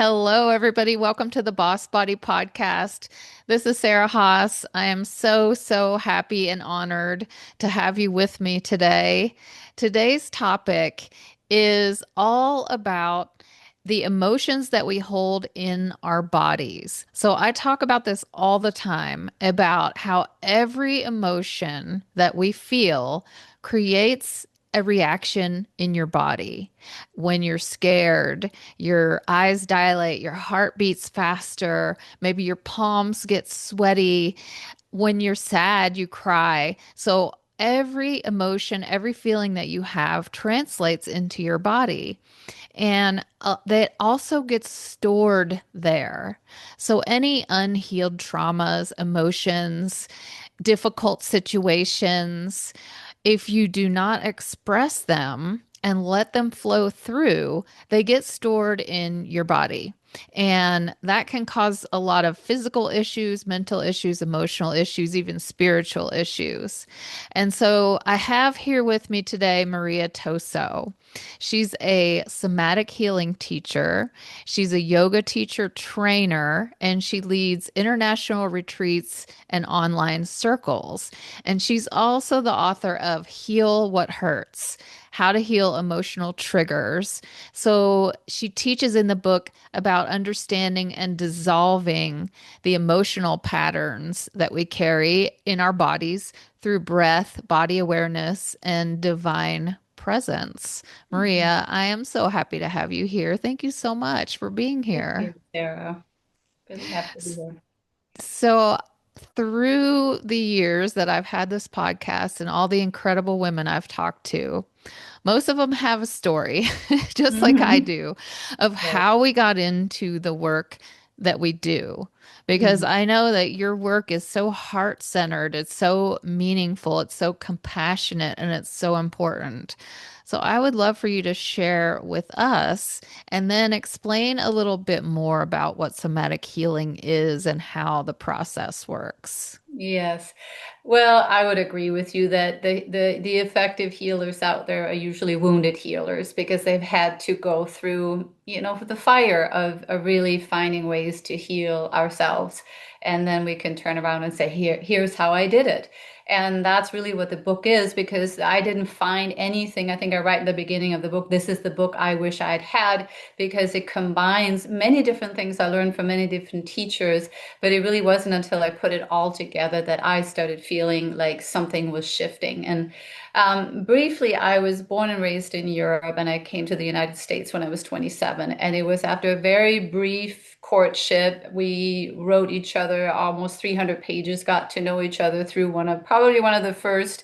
Hello, everybody. Welcome to the Boss Body Podcast. This is Sarah Haas. I am so happy and honored to have you with me today. Today's topic is all about the emotions that we hold in our bodies. So I talk about this all the time about how every emotion that we feel creates a reaction in your body. When you're scared, your eyes dilate, your heart beats faster, maybe your palms get sweaty. When you're sad, you cry. So every emotion, every feeling that you have translates into your body. And that also gets stored there. So any unhealed traumas, emotions, difficult situations, if you do not express them and let them flow through, they get stored in your body. And that can cause a lot of physical issues, mental issues, emotional issues, even spiritual issues. And so I have here with me today Maria Toso. She's a somatic healing teacher. She's a yoga teacher trainer, and she leads international retreats and online circles. And she's also the author of Heal What Hurts: How to Heal Emotional Triggers. So she teaches in the book about understanding and dissolving the emotional patterns that we carry in our bodies through breath, body awareness, and divine presence. Mhm. Maria, I am so happy to have you here. Thank you so much for being Thank here. you, Sarah. Really happy to be here. So, through the years that I've had this podcast and all the incredible women I've talked to, most of them have a story, just like I Mhm. do, of Right. how we got into the work that we do. Because Mhm. I know that your work is so heart centered, it's so meaningful, it's so compassionate, and it's so important. So I would love for you to share with us and then explain a little bit more about what somatic healing is and how the process works. Yes. Well, I would agree with you that the effective healers out there are usually wounded healers because they've had to go through, the fire of really finding ways to heal ourselves. And then we can turn around and say, here's how I did it. And that's really what the book is because I didn't find anything. I think I write in the beginning of the book, this is the book I wish I'd had because it combines many different things I learned from many different teachers, but it really wasn't until I put it all together that I started feeling like something was shifting. And briefly, I was born and raised in Europe, and I came to the United States when I was 27. And it was after a very brief courtship. We wrote each other almost 300 pages, got to know each other through probably one of the first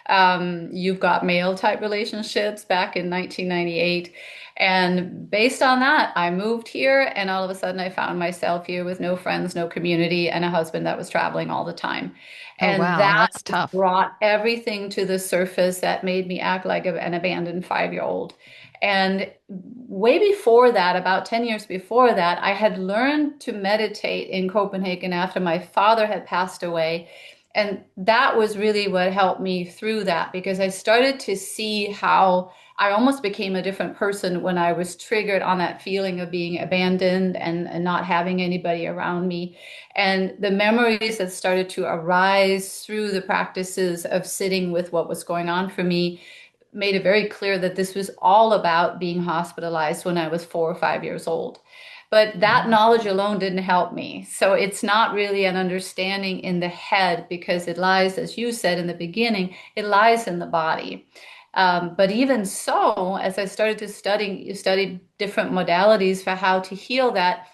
You've Got Mail type relationships back in 1998. And based on that, I moved here, and all of a sudden, I found myself here with no friends, no community, and a husband that was traveling all the time. Oh, And wow, that that's tough. brought everything to the surface that made me act like an abandoned 5-year-old. And way before that, about 10 years before that, I had learned to meditate in Copenhagen after my father had passed away. And that was really what helped me through that because I started to see how I almost became a different person when I was triggered on that feeling of being abandoned and not having anybody around me. And the memories that started to arise through the practices of sitting with what was going on for me made it very clear that this was all about being hospitalized when I was 4 or 5 years old. But that Mhm. knowledge alone didn't help me. So it's not really an understanding in the head because it lies, as you said in the beginning, it lies in the body. But even so, as I started to study different modalities for how to heal that,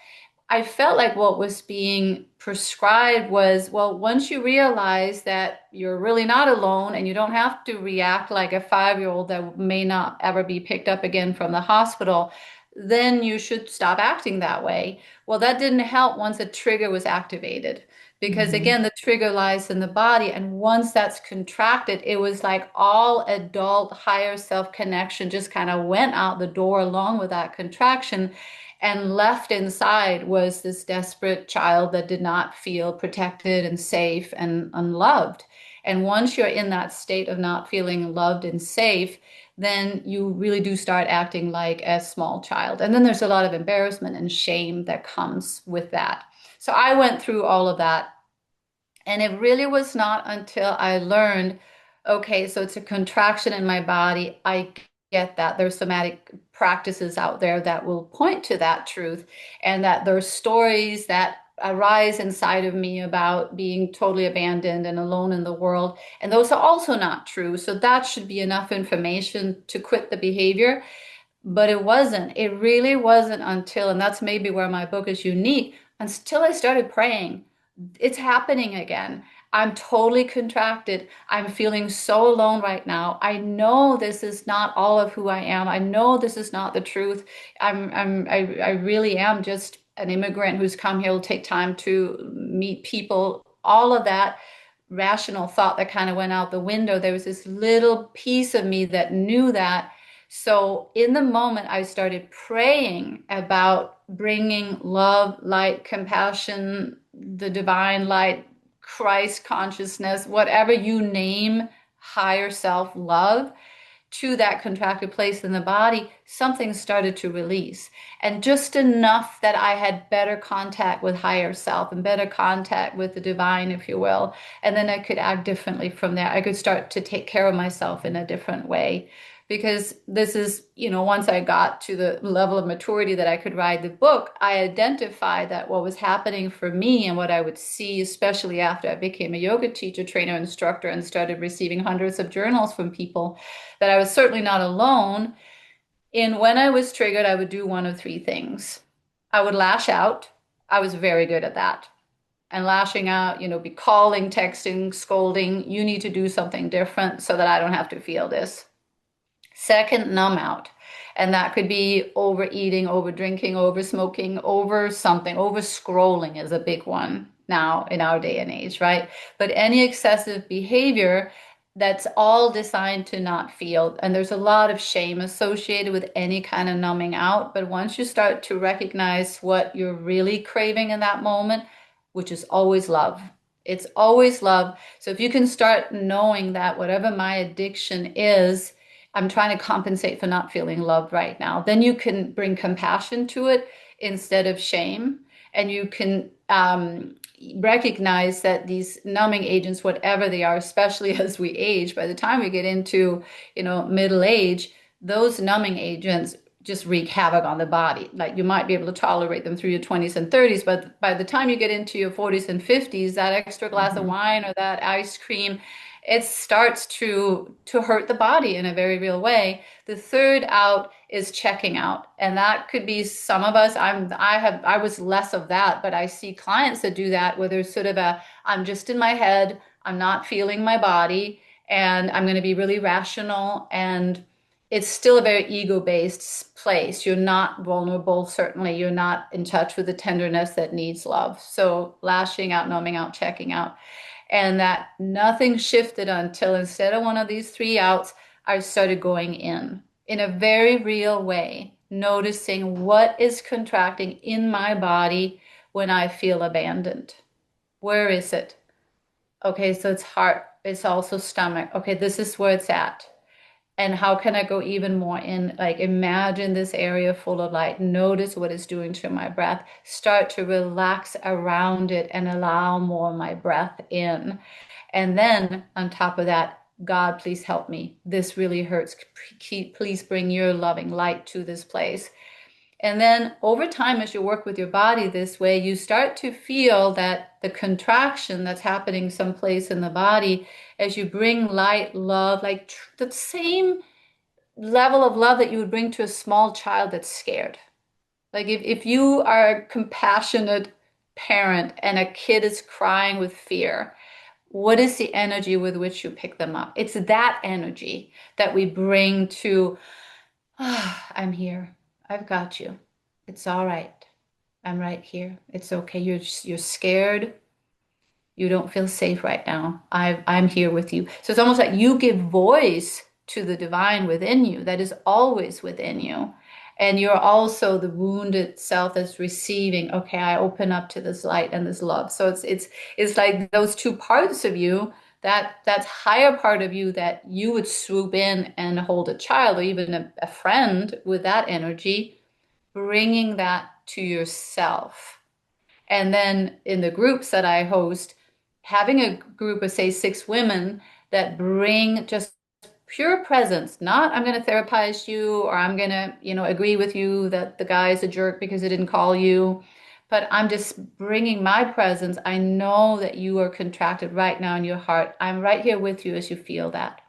I felt like what was being prescribed was, well, once you realize that you're really not alone and you don't have to react like a 5-year-old that may not ever be picked up again from the hospital, then you should stop acting that way. Well, that didn't help once a trigger was activated. Because Mhm. again, the trigger lies in the body. And once that's contracted, it was like all adult higher self connection just kind of went out the door along with that contraction. And left inside was this desperate child that did not feel protected and safe and unloved. And once you're in that state of not feeling loved and safe, then you really do start acting like a small child. And then there's a lot of embarrassment and shame that comes with that. So I went through all of that. And it really was not until I learned, okay, so it's a contraction in my body. I get that. There's somatic practices out there that will point to that truth, and that there's stories that arise inside of me about being totally abandoned and alone in the world. And those are also not true. So that should be enough information to quit the behavior. But it wasn't. It really wasn't until, and that's maybe where my book is unique, until I started praying. It's happening again. I'm totally contracted. I'm feeling so alone right now. I know this is not all of who I am. I know this is not the truth. I really am just an immigrant who's come here to take time to meet people. All of that rational thought that kind of went out the window. There was this little piece of me that knew that. So in the moment, I started praying about bringing love, light, compassion, the divine light, Christ consciousness, whatever you name higher self love, to that contracted place in the body, something started to release. And just enough that I had better contact with higher self and better contact with the divine, if you will. And then I could act differently from there. I could start to take care of myself in a different way. Because this is, once I got to the level of maturity that I could write the book, I identified that what was happening for me and what I would see, especially after I became a yoga teacher, trainer, instructor, and started receiving hundreds of journals from people, that I was certainly not alone. And when I was triggered, I would do one of three things. I would lash out. I was very good at that. And lashing out, be calling, texting, scolding. You need to do something different so that I don't have to feel this. Second, numb out. And that could be overeating, over drinking, over smoking, over something. Over scrolling is a big one now in our day and age, right? But any excessive behavior, that's all designed to not feel. And there's a lot of shame associated with any kind of numbing out. But once you start to recognize what you're really craving in that moment, which is always love, it's always love. So if you can start knowing that whatever my addiction is, I'm trying to compensate for not feeling loved right now, then you can bring compassion to it instead of shame. And you can recognize that these numbing agents, whatever they are, especially as we age, by the time we get into, middle age, those numbing agents just wreak havoc on the body. Like, you might be able to tolerate them through your 20s and 30s, but by the time you get into your 40s and 50s, that extra glass of wine or that ice cream, it starts to hurt the body in a very real way. The third out is checking out, and that could be some of us. I was less of that, but I see clients that do that, where there's sort of I'm just in my head, I'm not feeling my body, and I'm going to be really rational. And it's still a very ego-based place. You're not vulnerable, certainly. You're not in touch with the tenderness that needs love. So lashing out, numbing out, checking out. And that nothing shifted until, instead of one of these three outs, I started going in a very real way, noticing what is contracting in my body when I feel abandoned. Where is it? Okay, so it's heart, it's also stomach. Okay, this is where it's at. And how can I go even more in? Like, imagine this area full of light. Notice what it's doing to my breath. Start to relax around it and allow more of my breath in. And then on top of that, God, please help me. This really hurts. Please bring your loving light to this place. And then over time, as you work with your body this way, you start to feel that the contraction that's happening someplace in the body, as you bring light, love, like the same level of love that you would bring to a small child that's scared. Like, if you are a compassionate parent and a kid is crying with fear, what is the energy with which you pick them up? It's that energy that we bring to, I'm here. I've got you. It's all right. I'm right here. It's okay. You're scared. You don't feel safe right now. I'm here with you. So it's almost like you give voice to the divine within you that is always within you. And you're also the wounded self that's receiving, okay, I open up to this light and this love. So it's like those two parts of you that's higher part of you that you would swoop in and hold a child or even a friend with that energy, bringing that to yourself. And then in the groups that I host, having a group of, say, 6 women that bring just pure presence, not I'm going to therapize you or I'm going to, agree with you that the guy is a jerk because he didn't call you. But I'm just bringing my presence. I know that you are contracted right now in your heart. I'm right here with you as you feel that.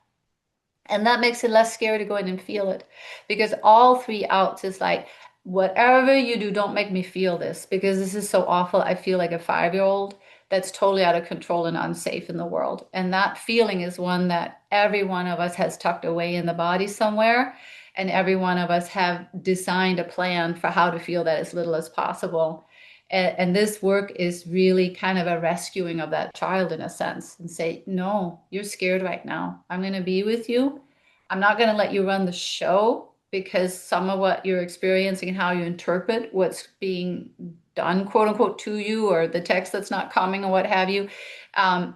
And that makes it less scary to go in and feel it because all 3 outs is like, whatever you do, don't make me feel this because this is so awful. I feel like a 5-year-old that's totally out of control and unsafe in the world. And that feeling is one that every one of us has tucked away in the body somewhere. And every one of us have designed a plan for how to feel that as little as possible. And this work is really kind of a rescuing of that child in a sense and say, no, you're scared right now. I'm going to be with you. I'm not going to let you run the show because some of what you're experiencing and how you interpret what's being done, quote unquote, to you or the text that's not coming or what have you,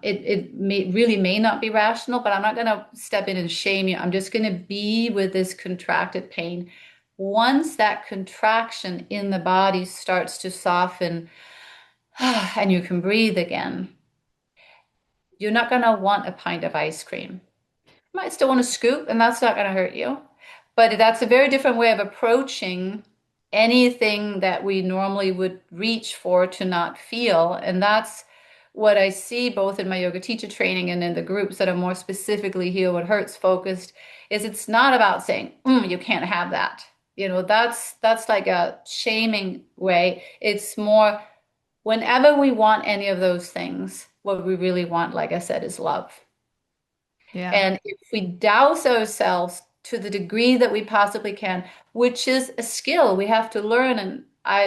really may not be rational, but I'm not going to step in and shame you. I'm just going to be with this contracted pain. Once that contraction in the body starts to soften and you can breathe again, you're not going to want a pint of ice cream. You might still want to scoop, and that's not going to hurt you. But that's a very different way of approaching anything that we normally would reach for to not feel. And that's what I see both in my yoga teacher training and in the groups that are more specifically heal what hurts focused is it's not about saying, you can't have that. That's like a shaming way. It's more whenever we want any of those things, what we really want, like I said, is love. Yeah. And if we douse ourselves to the degree that we possibly can, which is a skill we have to learn. And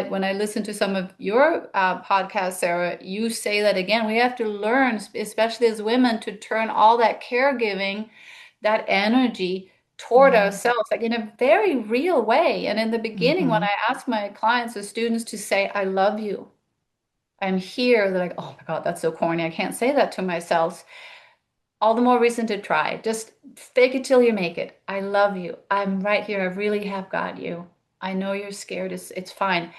when I listen to some of your podcasts, Sarah, you say that again, we have to learn, especially as women, to turn all that caregiving, that energy toward Hmm. ourselves, like in a very real way. And in the beginning, when Hmm. I ask my clients or students to say, I love you, I'm here, they're like, oh my God, that's so corny. I can't say that to myself. All the more reason to try. Just fake it till you make it. I love you. I'm right here. I really have got you. I know you're scared. It's fine.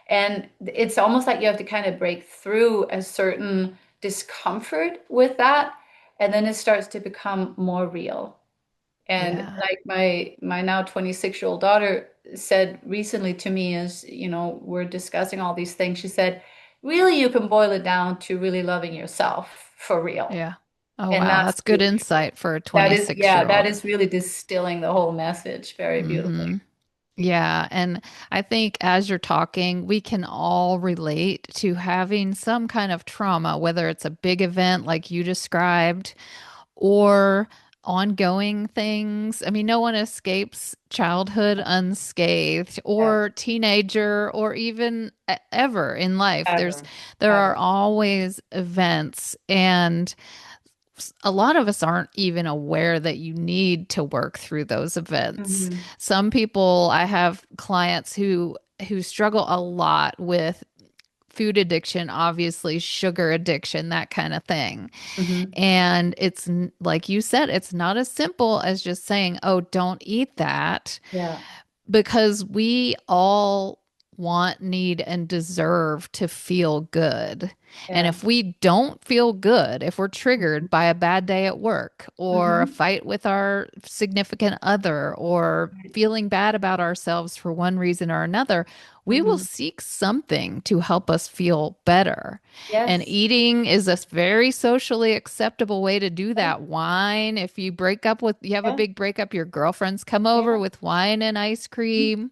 And it's almost like you have to kind of break through a certain discomfort with that. And then it starts to become more real. And Yeah. like my now 26-year-old daughter said recently to me as, we're discussing all these things, she said, really, you can boil it down to really loving yourself for real. Yeah. Oh, And wow. that's That's good beautiful. insight for a That is, 26 yeah, year that old. is really distilling the whole message very Hmm. beautifully. Yeah. And I think as you're talking, we can all relate to having some kind of trauma, whether it's a big event like you described or ongoing things. I mean, no one escapes childhood unscathed or Ever, teenager or even ever in life. ever, There are ever. always events, and a lot of us aren't even aware that you need to work through those events. Hmm. Some people, I have clients who struggle a lot with food addiction, obviously sugar addiction, that kind of thing. Hmm. And like you said, it's not as simple as just saying, "Oh, don't eat that," Yeah, because we all want, need, and deserve to feel good. And yeah. if we don't feel good, if we're triggered by a bad day at work or a Hmm. fight with our significant other or feeling bad about ourselves for one reason or another, we will Hmm. seek something to help us feel better. And Yes. eating is a very socially acceptable way to do Yeah, that. Wine, if you have a yeah, big breakup, your girlfriends come over yeah. with wine and ice cream.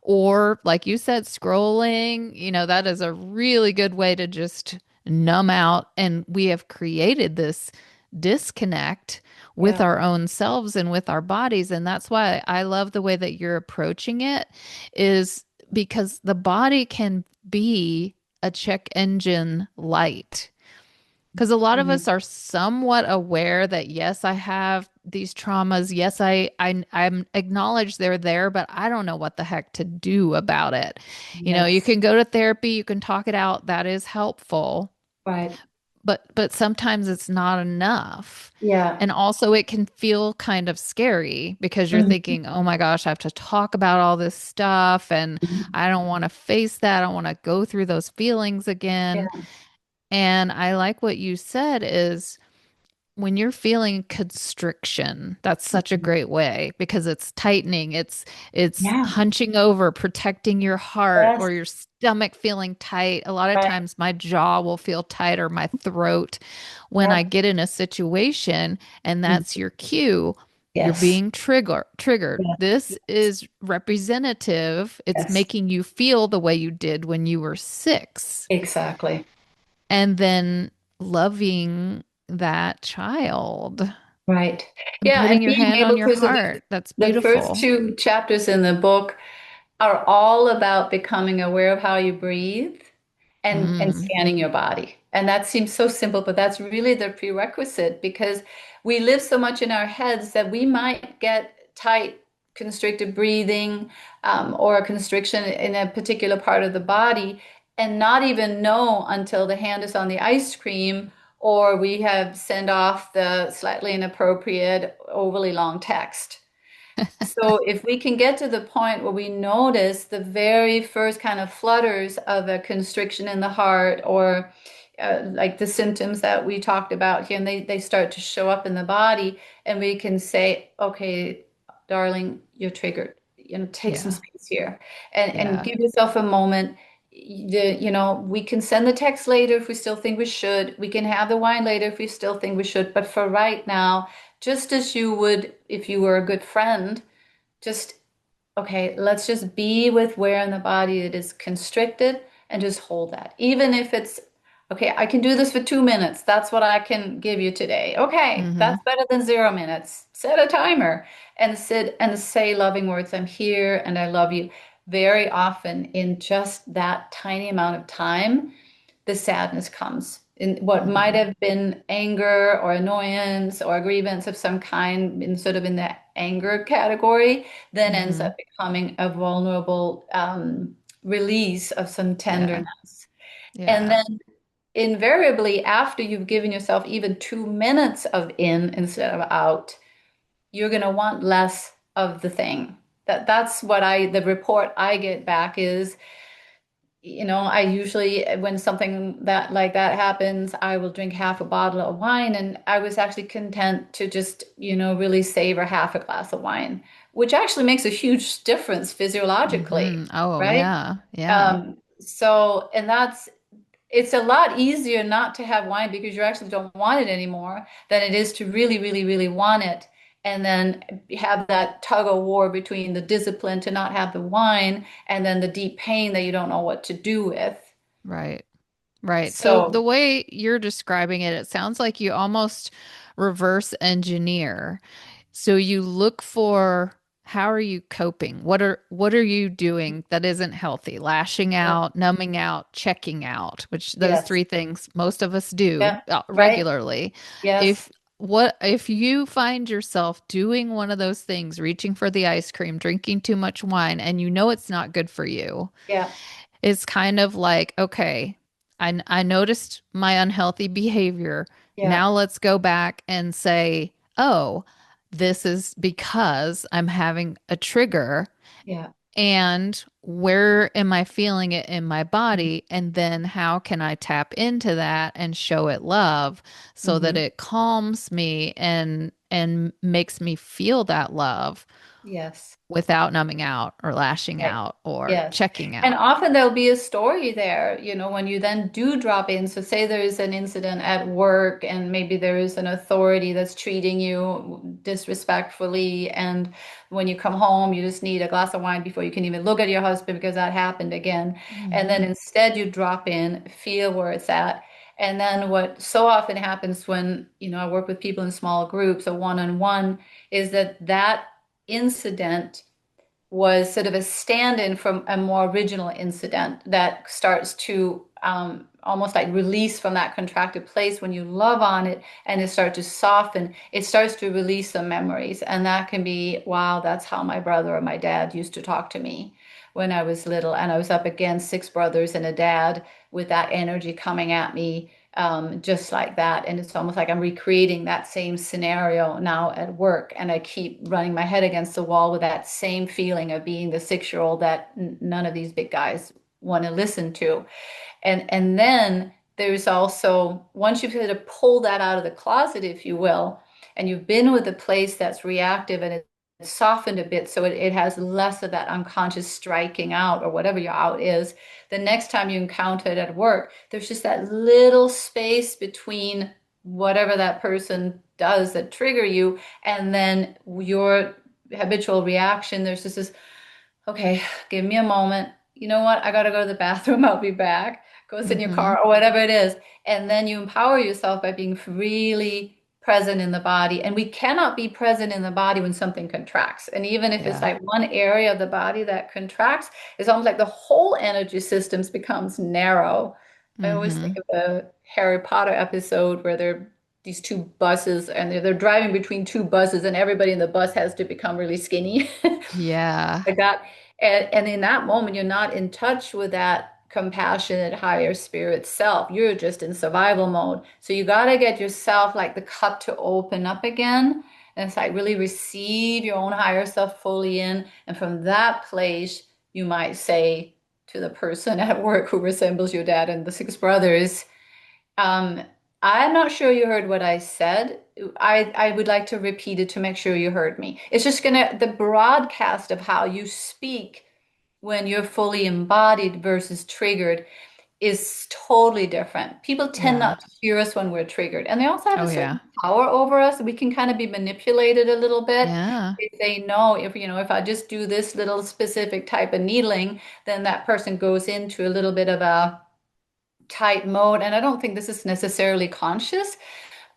Or, like you said, scrolling, that is a really good way to just numb out. And we have created this disconnect with Yeah. our own selves and with our bodies. And that's why I love the way that you're approaching it, is because the body can be a check engine light. Because a lot of us Hmm. are somewhat aware that yes, I have these traumas. Yes, I'm acknowledged they're there, but I don't know what the heck to do about it. You Yes. can go to therapy, you can talk it out. That is helpful. Right. but sometimes it's not enough. Yeah. And also it can feel kind of scary because you're Mhm. thinking, "Oh my gosh, I have to talk about all this stuff and I don't want to face that. I don't want to go through those feelings again." Yeah. And I like what you said is when you're feeling constriction, that's such a great way because it's tightening, it's Yeah. hunching over, protecting your heart Yes. or your stomach feeling tight. A lot of Right. times my jaw will feel tight or my throat when I Yep. get in a situation, and Mhm. that's your cue. You're Yes. being triggered. Yeah. This is representative. It's Yes. making you feel the way you did when you were 6. Exactly. And then loving that child Right. and Yeah, and putting your being hand on able your to, so heart. That's the first beautiful. two chapters in the book are all about becoming aware of how you breathe and Mm, scanning your body. And that seems so simple, but that's really the prerequisite because we live so much in our heads that we might get tight, constricted breathing, or a constriction in a particular part of the body and not even know until the hand is on the ice cream or we have sent off the slightly inappropriate, overly long text. So if we can get to the point where we notice the very first kind of flutters of a constriction in the heart or like the symptoms that we talked about here, and they start to show up in the body, and we can say, okay, darling, you're triggered. Take some yeah. space here and Yeah. give yourself a moment. We can send the text later if we still think we should. We can have the wine later if we still think we should. But for right now, just as you would if you were a good friend, just okay, let's just be with where in the body it is constricted and just hold that. Even if it's okay, I can do this for 2 minutes. That's what I can give you today. Okay, Hmm. that's better than 0 minutes. Set a timer and sit and say loving words. I'm here and I love you. Very often, in just that tiny amount of time, the sadness comes. In what might Hmm. have been anger or annoyance or grievance of some kind, in sort of in the anger category, then ends Hmm. up becoming a vulnerable release of some Yeah. tenderness. And Yeah. then invariably, after you've given yourself even 2 minutes of in instead of out, you're going to want less of the thing. That's what the report I get back is, I usually, when something that like that happens, I will drink half a bottle of wine. And I was actually content to just, really savor half a glass of wine, which actually makes a huge difference physiologically, Hmm. Oh, right? yeah. Yeah. And it's a lot easier not to have wine because you actually don't want it anymore than it is to really, really, really want it. And then have that tug of war between the discipline to not have the wine and then the deep pain that you don't know what to do with. Right. Right. So the So, way you're describing it, it sounds like you almost reverse engineer. So you look for how are you coping? What are you doing that isn't healthy? Lashing yeah, out, numbing out, checking out, which those yes, three things most of us do yeah, right, regularly. yes, If you find yourself doing one of those things, reaching for the ice cream, drinking too much wine, and you know it's not good for you, yeah, it's kind of like, okay, I noticed my unhealthy behavior. yeah, Now let's go back and say, oh, this is because I'm having a trigger. yeah, And where am I feeling it in my body? And then how can I tap into that and show it love so that hmm, it calms me and makes me feel that love yes. without numbing out or lashing Right. out or Yes. checking And out. often there'll be a story there, when you then do drop in. So say there is an incident at work and maybe there is an authority that's treating you disrespectfully. And when you come home, you just need a glass of wine before you can even look at your husband because that happened again. And then Hmm. instead you drop in, feel where it's at. And then what so often happens when, I work with people in small groups or one-on-one is that incident was sort of a stand-in from a more original incident that starts to almost like release from that contracted place when you love on it and it starts to soften. It starts to release some memories. And that can be, wow, that's how my brother or my dad used to talk to me when I was little. And I was up against six brothers and a dad with that energy coming at me just like that. And it's almost like I'm recreating that same scenario now at work. And I keep running my head against the wall with that same feeling of being the 6-year-old that none of these big guys want to listen to. And then there's also, once you've had to pull that out of the closet, if you will, and you've been with a place that's reactive and it's softened a bit so it has less of that unconscious striking out or whatever your out is, the next time you encounter it at work, there's just that little space between whatever that person does that trigger you and then your habitual reaction. There's just this, okay, give me a moment. You know what? I got to go to the bathroom. I'll be back. Go sit in your Mm-hmm. car or whatever it is. And then you empower yourself by being really present in the body. And we cannot be present in the body when something contracts. And even if it's Yeah. like one area of the body that contracts, it's almost like the whole energy systems becomes narrow. I always think Mm-hmm. of the Harry Potter episode where they're these two buses and they're driving between two buses and everybody in the bus has to become really skinny. Yeah. I got, and in that moment, you're not in touch with that compassionate higher spirit self. You're just in survival mode. So you got to get yourself like the cup to open up again. And it's like really receive your own higher self fully in. And from that place, you might say to the person at work who resembles your dad and the six brothers, um, I'm not sure you heard what I said. I would like to repeat it to make sure you heard me. It's just the broadcast of how you speak when you're fully embodied versus triggered is totally different. People tend Yeah. not to hear us when we're triggered, and they also have Oh, a yeah. certain power over us. We can kind of be manipulated a little bit. Yeah. If they know, if if I just do this little specific type of needling, then that person goes into a little bit of a tight mode. And I don't think this is necessarily conscious,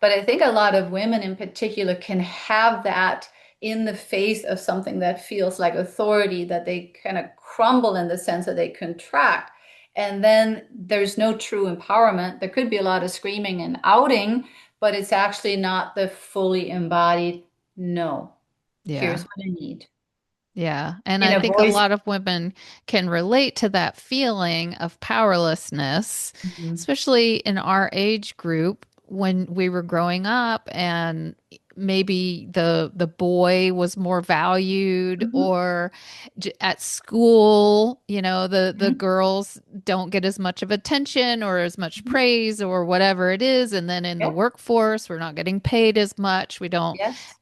but I think a lot of women in particular can have that in the face of something that feels like authority, that they kind of crumble in the sense that they contract. And then there's no true empowerment. There could be a lot of screaming and outing, but it's actually not the fully embodied, no, here's Yeah. what I need. Yeah. And In I a think a voice. lot of women can relate to that feeling of powerlessness, Mhm. especially in our age group when we were growing up and maybe the boy was more valued Mhm. or at school, the Mhm. girls don't get as much of attention or as much Mhm. praise or whatever it is. And then in the Yeah. workforce, we're not getting paid as much. We don't Yes.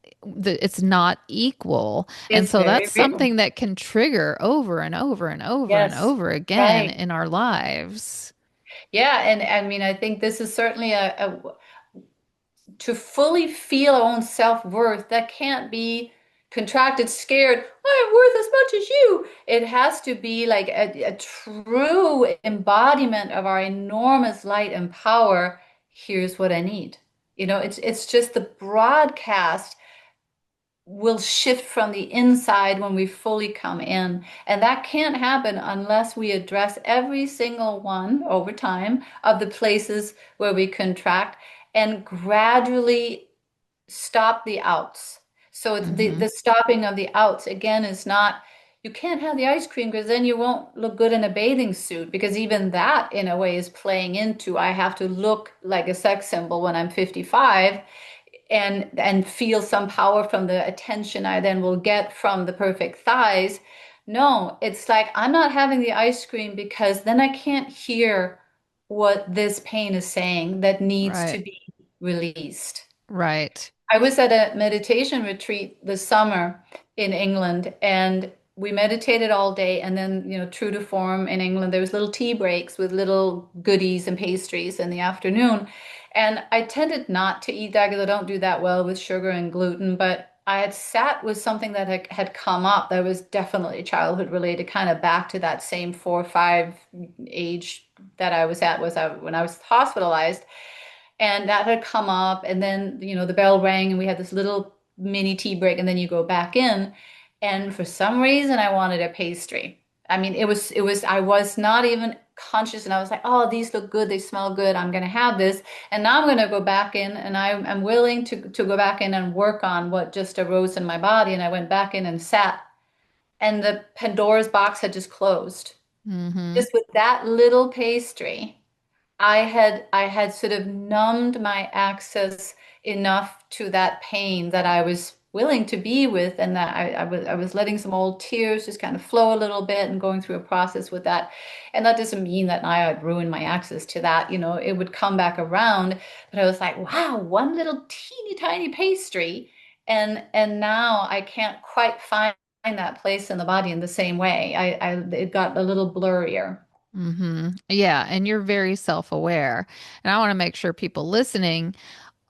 it's not equal. And It's so very that's real. something that can trigger over and over and over and Yes. over again Right. in our lives. Yeah, and I mean, I think this is certainly a to fully feel our own self-worth, that can't be contracted, scared, I'm worth as much as you. It has to be like a true embodiment of our enormous light and power. Here's what I need. It's just the broadcast will shift from the inside when we fully come in. And that can't happen unless we address every single one over time of the places where we contract and gradually stop the outs. So it's Hmm. the stopping of the outs again is not, you can't have the ice cream because then you won't look good in a bathing suit, because even that in a way is playing into I have to look like a sex symbol when I'm 55 and feel some power from the attention I then will get from the perfect thighs. No, it's like I'm not having the ice cream because then I can't hear what this pain is saying that needs to Right. be released. Right. I was at a meditation retreat this summer in England, and we meditated all day. And then, true to form in England, there was little tea breaks with little goodies and pastries in the afternoon. And I tended not to eat that because I don't do that well with sugar and gluten. But I had sat with something that had come up that was definitely childhood related, kind of back to that same 4 or 5 age that I was at when I was hospitalized. And that had come up, and then, the bell rang and we had this little mini tea break, and then you go back in. And for some reason, I wanted a pastry. I mean, I was not even conscious, and I was like, oh, these look good, they smell good, I'm going to have this. And now I'm going to go back in, and I'm willing to go back in and work on what just arose in my body. And I went back in and sat, and the Pandora's box had just closed, Hmm. just with that little pastry. I had sort of numbed my access enough to that pain that I was willing to be with, and that I was letting some old tears just kind of flow a little bit and going through a process with that. And that doesn't mean that now I'd ruined my access to that, it would come back around. But I was like, wow, one little teeny tiny pastry, and now I can't quite find that place in the body in the same way. It got a little blurrier. Yeah, and you're very self-aware. And I want to make sure people listening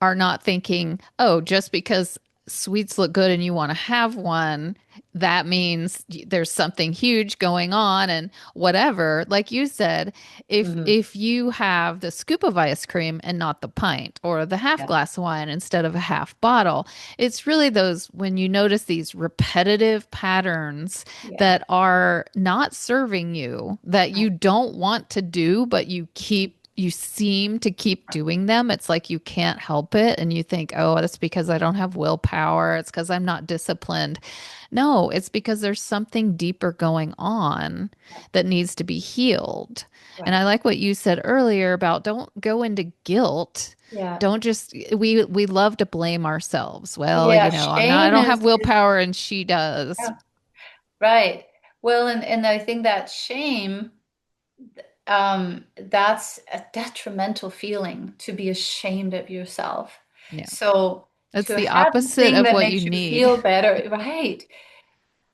are not thinking, oh, just because sweets look good and you want to have one, that means there's something huge going on and whatever. Like you said, if Hmm. if you have the scoop of ice cream and not the pint or the half Yeah, glass of wine instead of a half bottle, it's really those when you notice these repetitive patterns yeah. that are not serving you, that you Right. don't want to do, but you seem to keep doing them. It's like you can't help it. And you think, oh, that's because I don't have willpower. It's because I'm not disciplined. No, it's because there's something deeper going on that needs to be healed. And I Right. like what you said earlier about don't go into guilt. Yeah. Don't just we love to blame ourselves. Well, Yeah. I Shame don't have is willpower and she does. yeah, right. Well, and I think that shame, that's a detrimental feeling to be ashamed of yourself. Yeah. So It's to the have the opposite thing of that what you makes you need. feel better, right?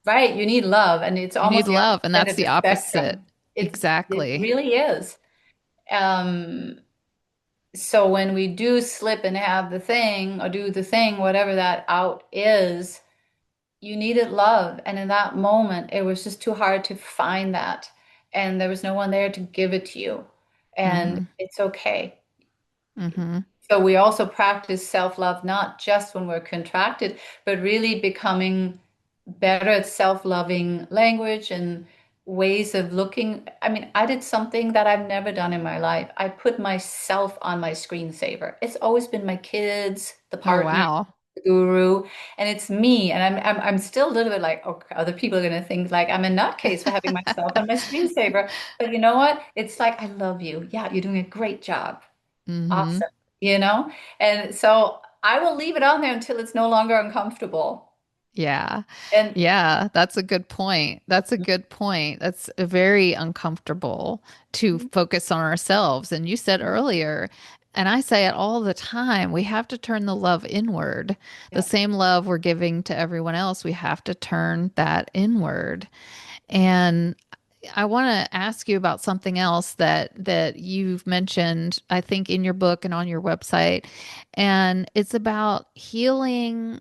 Right. You need love, and it's You need almost the love, and opposite end that's of the the opposite. spectrum. It Exactly. really is. Um, so when we do slip and have the thing or do the thing, whatever that out is, you needed love. And in that moment, it was just too hard to find that. And there was no one there to give it to you. And Hmm. it's okay. Hmm. So we also practice self-love, not just when we're contracted, but really becoming better at self-loving language and ways of looking. I mean, I did something that I've never done in my life. I put myself on my screensaver. It's always been my kids, the Oh, partner, wow. the guru, and it's me. And I'm still a little bit like, oh, other people are going to think like I'm a nutcase for having myself on my screensaver. But you know what? It's like, I love you. Yeah, you're doing a great job. Hmm. Awesome. You know? And so I will leave it on there until it's no longer uncomfortable. Yeah. And Yeah, that's a good point. That's a good point. That's very uncomfortable to focus on ourselves. And you said earlier, and I say it all the time, we have to turn the love inward. The yeah. same love we're giving to everyone else, we have to turn that inward. And I want to ask you about something else that you've mentioned, I think, in your book and on your website, and it's about healing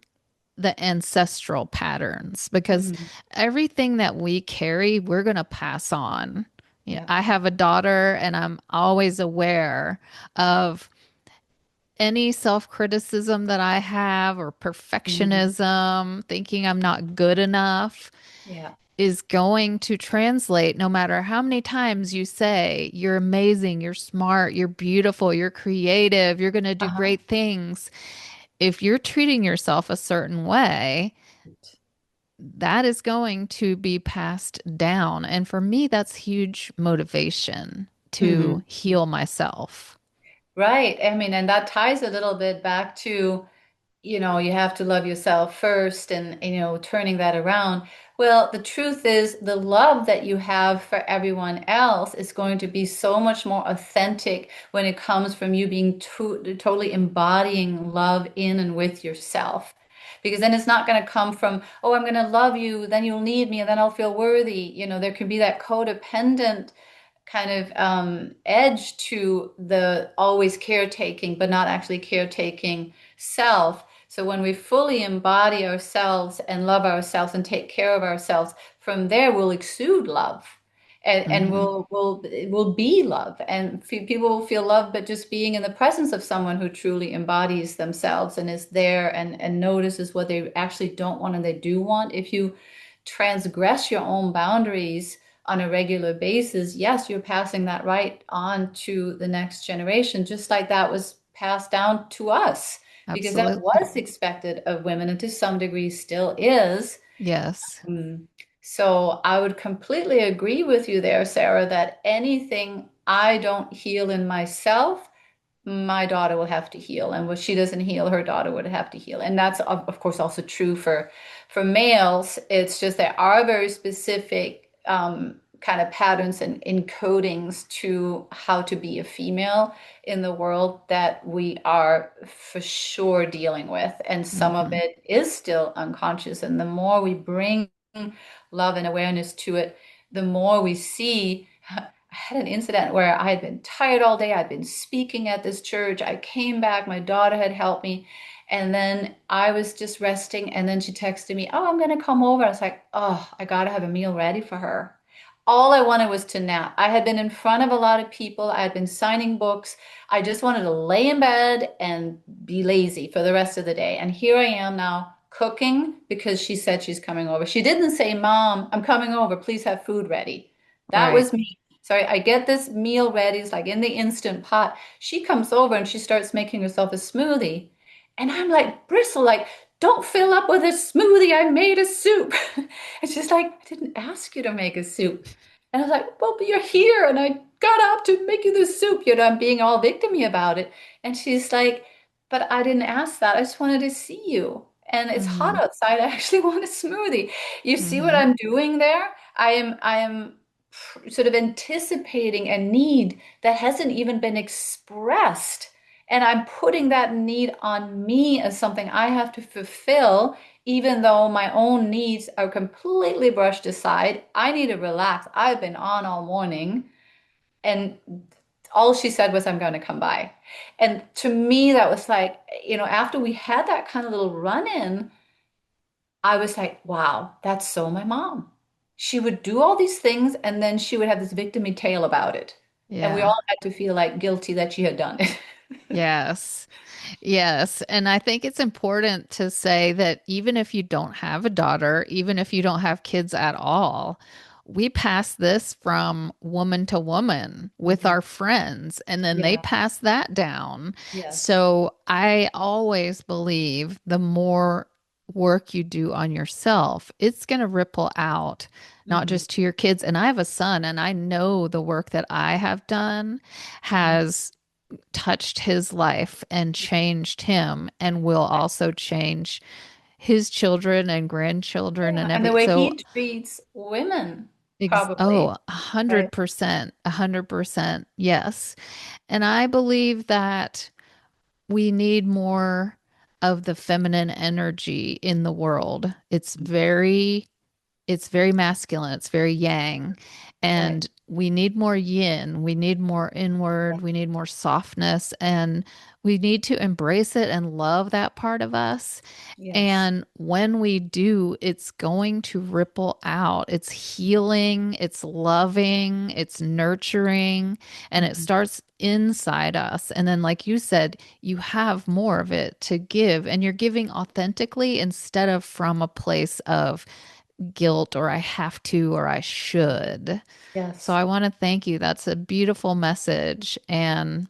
the ancestral patterns because Mhm. everything that we carry, we're going to pass on. Yeah. I have a daughter, and I'm always aware of any self-criticism that I have or Mhm. perfectionism, thinking I'm not good enough Yeah. is going to translate no matter how many times you say, you're amazing, you're smart, you're beautiful, you're creative, you're going to do Uh-huh. great things. If you're treating yourself a certain way, that is going to be passed down. And for me, that's huge motivation to Mhm. heal myself. Right. I mean, and that ties a little bit back to you have to love yourself first and, turning that around. Well, the truth is, the love that you have for everyone else is going to be so much more authentic when it comes from you being totally embodying love in and with yourself. Because then it's not going to come from, oh, I'm going to love you, then you'll need me, and then I'll feel worthy. There can be that codependent kind of edge to the always caretaking, but not actually caretaking self. So when we fully embody ourselves and love ourselves and take care of ourselves, from there we'll exude love. And Hmm. we'll be love, and people will feel love, but just being in the presence of someone who truly embodies themselves and is there and notices what they actually don't want and they do want. If you transgress your own boundaries on a regular basis, yes, you're passing that right on to the next generation, just like that was passed down to us, because that Absolutely. was expected of women and to some degree still is. Yes. Mm. So I would completely agree with you there, Sarah, that anything. I don't heal in myself, my daughter will have to heal. And what she doesn't heal, her daughter would have to heal. And that's of course also true for males. It's just there are very specific kind of patterns and encodings to how to be a female in the world that we are for sure dealing with. And some of Hmm. it is still unconscious. And the more we bring love and awareness to it, the more we see. I had an incident where I had been tired all day. I'd been speaking at this church. I came back. My daughter had helped me. And then I was just resting. And then she texted me, "Oh, I'm going to come over." I was like, "Oh, I got to have a meal ready for her." All I wanted was to nap. I had been in front of a lot of people. I had been signing books. I just wanted to lay in bed and be lazy for the rest of the day. And here I am now cooking because she said she's coming over. She didn't say, "Mom, I'm coming over. Please have food ready." That Right. was me. Sorry, I get this meal ready. It's like in the instant pot. She comes over and she starts making herself a smoothie. And I'm like, bristle, like, don't fill up with a smoothie. I made a soup. And she's like, "I didn't ask you to make a soup." And I was like, "Well, but you're here and I got up to make you this soup." I'm being all victimy about it. And she's like, "But I didn't ask that. I just wanted to see you. And it's hot Hmm. outside. I actually want a smoothie." You see what Hmm. I'm doing there? I am sort of anticipating a need that hasn't even been expressed. And I'm putting that need on me as something I have to fulfill, even though my own needs are completely brushed aside. I need to relax. I've been on all morning. And all she said was, "I'm going to come by." And to me, that was like, after we had that kind of little run in, I was like, wow, that's so my mom. She would do all these things and then she would have this victimy tale about it. And we Yeah. all had to feel like guilty that she had done it. Yes. Yes. And I think it's important to say that even if you don't have a daughter, even if you don't have kids at all, we pass this from woman to woman with Mhm. our friends, and then they Yeah. pass that down. Yes. So I always believe the more work you do on yourself, it's going to ripple out, not Hmm. just to your kids. And I have a son, and I know the work that I have done Hmm. has touched his life and changed him and will also change his children and grandchildren Yeah. and And the every way so he treats women, oh, probably, right? 100%, 100%, yes. And I believe that we need more of the feminine energy in the world. It's very masculine, it's very yang, Right. and we need more yin, we need more Yeah. inward, we need more softness, and we need to embrace it and love that part of us. Yes. And when we do, it's going to ripple out. It's healing, it's loving, it's nurturing, and it Hmm. starts inside us. And then, like you said, you have more of it to give, and you're giving authentically instead of from a place of guilt or I have to or I should. So Yes. I want to thank you. That's a beautiful message. And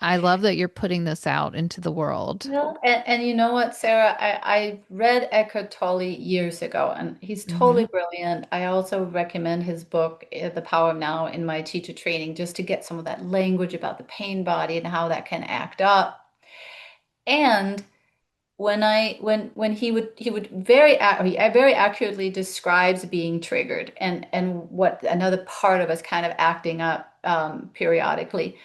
I love that you're putting this out into the world. Well, and you know what, Sarah? I read Eckhart Tolle years ago, and he's Hmm. totally brilliant. I also recommend his book, The Power of Now, in my teacher training, just to get some of that language about the pain body and how that can act up. And when he would he very accurately describes being triggered and what another part of us kind of acting up periodically.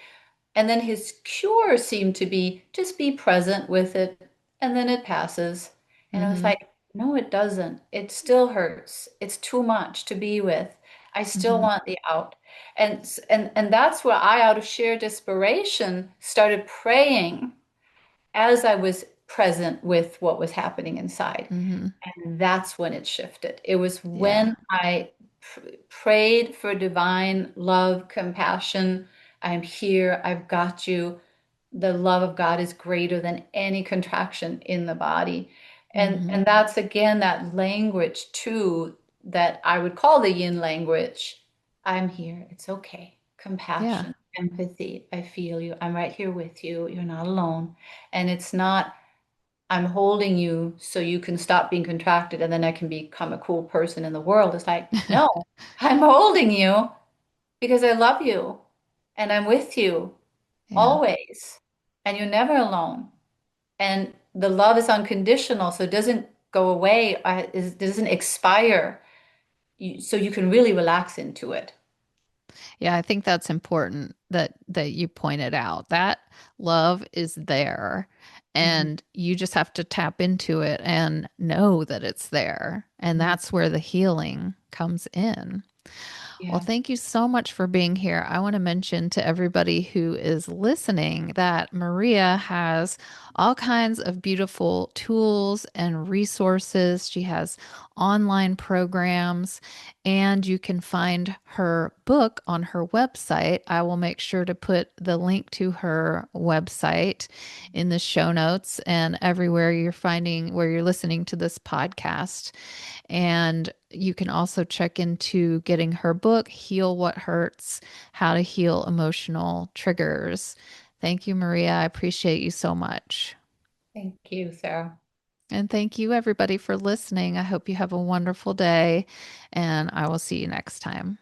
And then his cure seemed to be just be present with it, and then it passes. And I was Hmm. like, no, it doesn't. It still hurts. It's too much to be with. I still Hmm. want the out. And that's where I, out of sheer desperation, started praying as I was present with what was happening inside. Hmm. And that's when it shifted. It was Yeah. when I prayed for divine love, compassion. I'm here. I've got you. The love of God is greater than any contraction in the body. Hmm. And that's again that language too that I would call the yin language. I'm here. It's okay. Yeah. Compassion, empathy. I feel you. I'm right here with you. You're not alone. And it's not I'm holding you so you can stop being contracted and then I can become a cool person in the world. It's like, no, I'm holding you because I love you. and I'm with you Yeah. always, and you're never alone. And the love is unconditional, so it doesn't go away, it doesn't expire. So you can really relax into it. Yeah, I think that's important that you pointed out. That love is there Mhm. and you just have to tap into it and know that it's there. And Mhm. that's where the healing comes in. Well, Yeah. thank you so much for being here. I want to mention to everybody who is listening that Maria has all kinds of beautiful tools and resources. She has online programs, and you can find her book on her website. I will make sure to put the link to her website in the show notes and everywhere where you're listening to this podcast. And you can also check into getting her book, Heal What Hurts: How to Heal Emotional Triggers. Thank you, Maria. I appreciate you so much. Thank you, Sarah. And thank you, everybody, for listening. I hope you have a wonderful day, and I will see you next time.